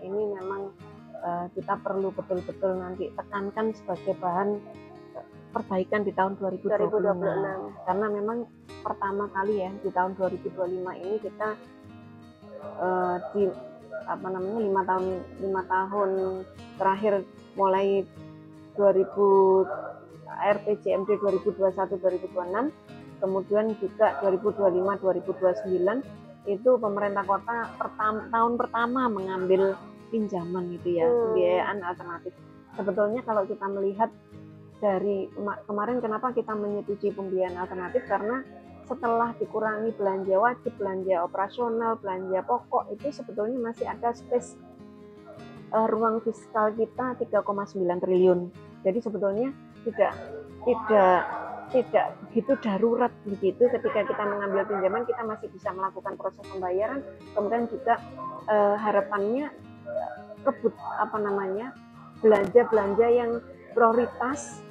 B: ini memang kita perlu betul-betul nanti tekankan sebagai bahan perbaikan di tahun 2026. Karena memang pertama kali ya di tahun 2025 ini kita di 5 tahun terakhir mulai 2000 RPJMD 2021-2026, kemudian juga 2025-2029 itu pemerintah kota tahun pertama mengambil pinjaman gitu ya, pembiayaan alternatif. Sebetulnya kalau kita melihat dari kemarin kenapa kita menyetujui pembiayaan alternatif, karena setelah dikurangi belanja wajib, belanja operasional, belanja pokok, itu sebetulnya masih ada space ruang fiskal kita 3,9 triliun. Jadi sebetulnya tidak begitu darurat begitu ketika kita mengambil pinjaman, kita masih bisa melakukan proses pembayaran. Kemudian juga harapannya belanja yang prioritas,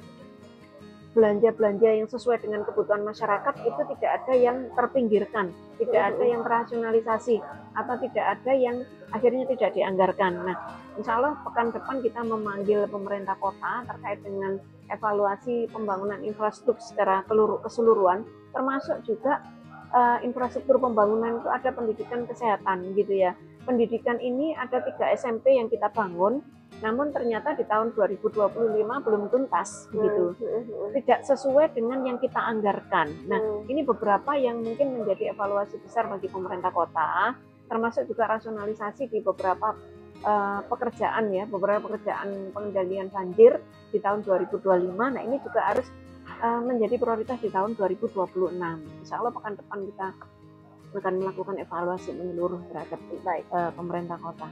B: belanja yang sesuai dengan kebutuhan masyarakat itu tidak ada yang terpinggirkan, tidak ada yang terasionalisasi, atau tidak ada yang akhirnya tidak dianggarkan. Nah, insya Allah pekan depan kita memanggil pemerintah kota terkait dengan evaluasi pembangunan infrastruktur secara keseluruhan, termasuk juga infrastruktur pembangunan itu ada pendidikan kesehatan gitu ya. Pendidikan ini ada 3 SMP yang kita bangun, namun ternyata di tahun 2025 belum tuntas begitu, tidak sesuai dengan yang kita anggarkan. Nah, ini beberapa yang mungkin menjadi evaluasi besar bagi pemerintah kota, termasuk juga rasionalisasi di beberapa pekerjaan pengendalian banjir di tahun 2025. Nah, ini juga harus menjadi prioritas di tahun 2026. Insya Allah pekan depan kita akan melakukan evaluasi menyeluruh terhadap pemerintah kota.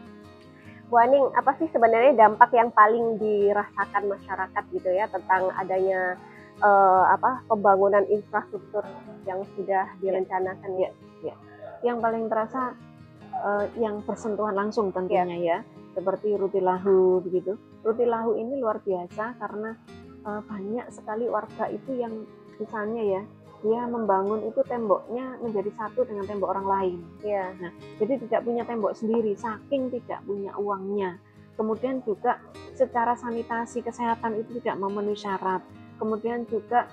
A: Bu Aning, apa sih sebenarnya dampak yang paling dirasakan masyarakat gitu ya tentang adanya pembangunan infrastruktur yang sudah direncanakan?
B: Ya. Yang paling terasa yang bersentuhan langsung tentunya ya, seperti Rutilahu begitu. Rutilahu ini luar biasa karena banyak sekali warga itu yang misalnya ya, dia membangun itu temboknya menjadi satu dengan tembok orang lain.
A: Ya.
B: Nah, jadi tidak punya tembok sendiri, saking tidak punya uangnya. Kemudian juga secara sanitasi kesehatan itu tidak memenuhi syarat. Kemudian juga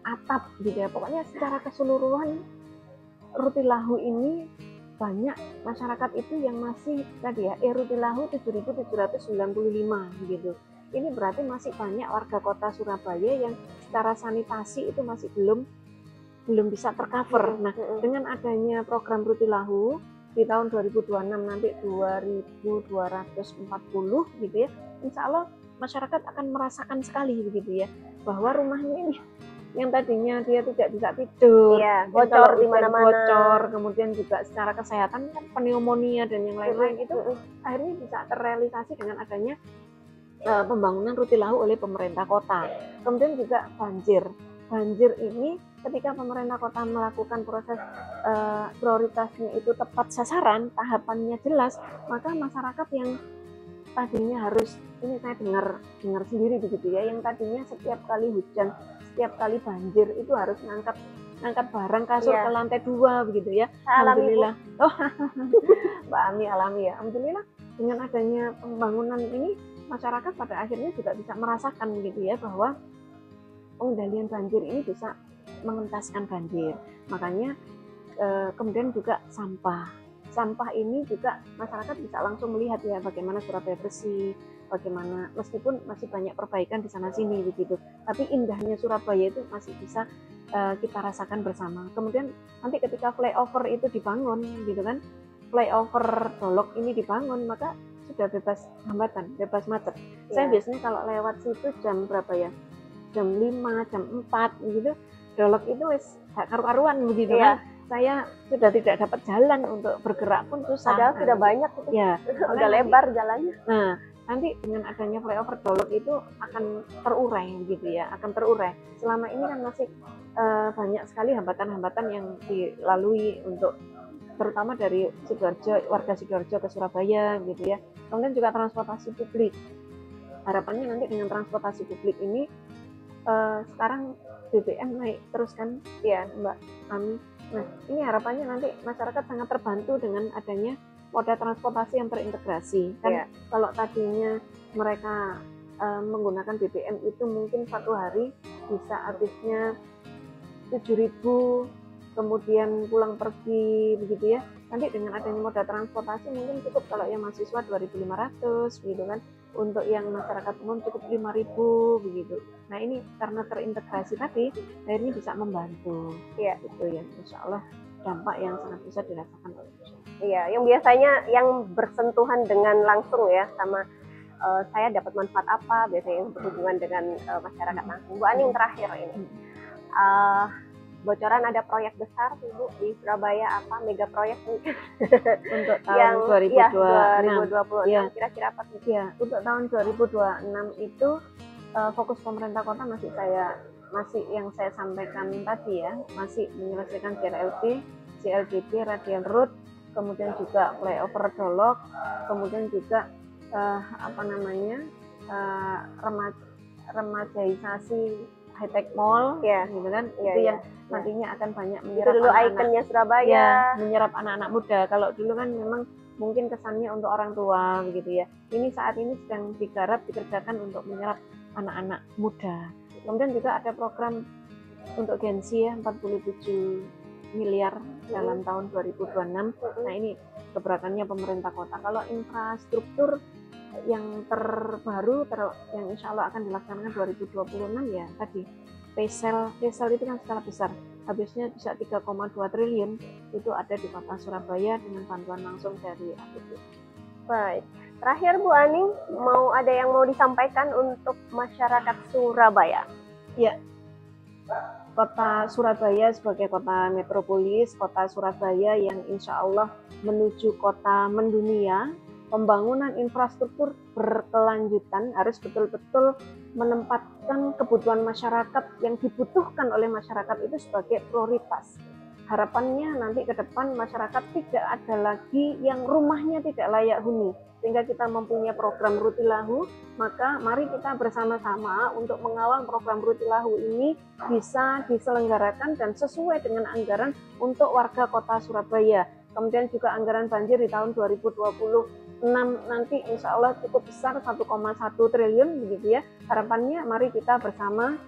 B: atap gitu ya. Pokoknya secara keseluruhan Rutilahu ini banyak masyarakat itu yang masih tadi ya, Rutilahu 7.795 gitu. Ini berarti masih banyak warga kota Surabaya yang secara sanitasi itu masih belum bisa tercover. Nah, dengan adanya program Rutilahu di tahun 2026 nanti 2240 gitu ya, insya Allah masyarakat akan merasakan sekali begitu ya, bahwa rumahnya ini yang tadinya dia tidak bisa tidur,
A: bocor di mana-mana,
B: kemudian juga secara kesehatan kan pneumonia dan yang lain-lain itu akhirnya bisa terrealisasi dengan adanya pembangunan Rutilahu oleh pemerintah kota. Kemudian juga banjir ini ketika pemerintah kota melakukan proses prioritasnya itu tepat sasaran, tahapannya jelas, maka masyarakat yang tadinya harus, ini saya dengar sendiri begitu ya, yang tadinya setiap kali hujan, setiap kali banjir itu harus ngangkat barang kasur ke lantai 2 begitu ya. Alhamdulillah. Mbak Ami alami ya. Alhamdulillah dengan adanya pembangunan ini masyarakat pada akhirnya juga bisa merasakan begitu ya, bahwa pengendalian banjir ini bisa mengentaskan banjir. Makanya kemudian juga sampah ini juga masyarakat bisa langsung melihat ya bagaimana Surabaya bersih, bagaimana meskipun masih banyak perbaikan di sana sini begitu, tapi indahnya Surabaya itu masih bisa kita rasakan bersama. Kemudian nanti ketika flyover itu dibangun gitu kan, flyover Dolok ini dibangun, maka sudah bebas hambatan, bebas macet. Saya biasanya kalau lewat situ jam berapa ya, jam 5, jam 4 gitu, Dolok itu wis gak karu-karuan begitu kan. Saya sudah tidak dapat jalan untuk bergerak pun susah.
A: Padahal sudah banyak itu.
B: Ya,
A: udah lebar jalannya.
B: Nah, nanti dengan adanya flyover Dolok itu akan terurai gitu ya, akan terurai. Selama ini kan masih banyak sekali hambatan-hambatan yang dilalui untuk terutama dari Sidoarjo, warga Sidoarjo ke Surabaya gitu ya. Kemudian juga transportasi publik. Harapannya nanti dengan transportasi publik ini sekarang BBM naik terus kan ya Mbak Ami. Nah, ini harapannya nanti masyarakat sangat terbantu dengan adanya moda transportasi yang terintegrasi. Kan kalau tadinya mereka menggunakan BBM itu mungkin satu hari bisa habisnya 7.000, kemudian pulang pergi begitu ya. Nanti dengan adanya moda transportasi mungkin cukup kalau yang mahasiswa 2.500 gitu kan. Untuk yang masyarakat umum cukup 5.000 begitu. Nah ini karena terintegrasi tadi akhirnya bisa membantu gitu ya. Insya Allah dampak yang sangat bisa dirasakan oleh masyarakat.
A: Iya, yang biasanya yang bersentuhan dengan langsung ya sama saya dapat manfaat apa biasanya yang berhubungan dengan masyarakat langsung. Bu Aning terakhir ini. Bocoran ada proyek besar Bu di Surabaya apa mega proyek mungkin
B: untuk tahun 2026
A: ya. Kira-kira apa sih?
B: Ya, untuk tahun 2026 itu fokus pemerintah kota masih yang saya sampaikan tadi ya, masih menyelesaikan CLLB, CLDB, Radial Road, kemudian juga flyover Dolok, kemudian juga remajaisasi high-tech mall gitu kan, itu yang nantinya akan banyak menyerap
A: itu dulu ikonnya Surabaya,
B: menyerap anak-anak muda. Kalau dulu kan memang mungkin kesannya untuk orang tua begitu ya. Ini saat ini sedang dikerjakan untuk menyerap anak-anak muda. Kemudian juga ada program untuk Gen Z ya, 47 miliar dalam tahun 2026. Nah ini gebrakannya pemerintah kota. Kalau infrastruktur yang terbaru yang insya Allah akan dilaksanakan 2026 ya tadi PESEL itu kan skala besar, habisnya bisa 3,2 triliun itu ada di kota Surabaya dengan bantuan langsung dari APBD.
A: Baik, terakhir Bu Aning ada yang mau disampaikan untuk masyarakat Surabaya?
B: Ya, kota Surabaya sebagai kota metropolis, kota Surabaya yang insya Allah menuju kota mendunia. Pembangunan infrastruktur berkelanjutan harus betul-betul menempatkan kebutuhan masyarakat yang dibutuhkan oleh masyarakat itu sebagai prioritas. Harapannya nanti ke depan masyarakat tidak ada lagi yang rumahnya tidak layak huni. Sehingga kita mempunyai program Rutilahu, maka mari kita bersama-sama untuk mengawal program Rutilahu ini bisa diselenggarakan dan sesuai dengan anggaran untuk warga kota Surabaya. Kemudian juga anggaran banjir di tahun 2026 nanti insya Allah cukup besar 1,1 triliun begitu ya. Harapannya mari kita bersama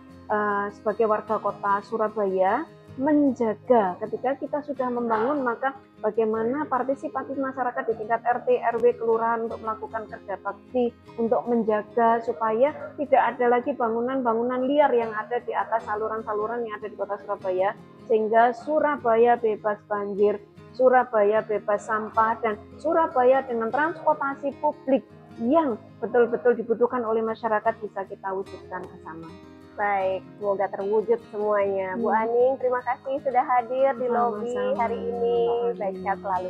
B: sebagai warga kota Surabaya menjaga ketika kita sudah membangun, maka bagaimana partisipatif masyarakat di tingkat RT, RW, kelurahan untuk melakukan kerja bakti untuk menjaga supaya tidak ada lagi bangunan-bangunan liar yang ada di atas saluran-saluran yang ada di kota Surabaya, sehingga Surabaya bebas banjir, Surabaya bebas sampah, dan Surabaya dengan transportasi publik yang betul-betul dibutuhkan oleh masyarakat bisa kita wujudkan bersama.
A: Baik, semoga terwujud semuanya. Bu Aning, terima kasih sudah hadir di lobi hari ini. Baik, sehat selalu.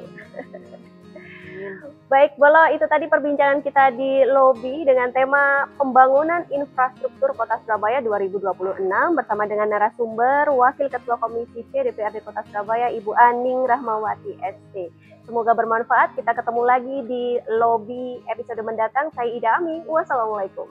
A: Baik, Bolo, itu tadi perbincangan kita di lobi dengan tema pembangunan infrastruktur Kota Surabaya 2026 bersama dengan narasumber Wakil Ketua Komisi C DPRD Kota Surabaya Ibu Aning Rahmawati SC. Semoga bermanfaat. Kita ketemu lagi di lobi episode mendatang. Saya Ida Ami. Wassalamualaikum.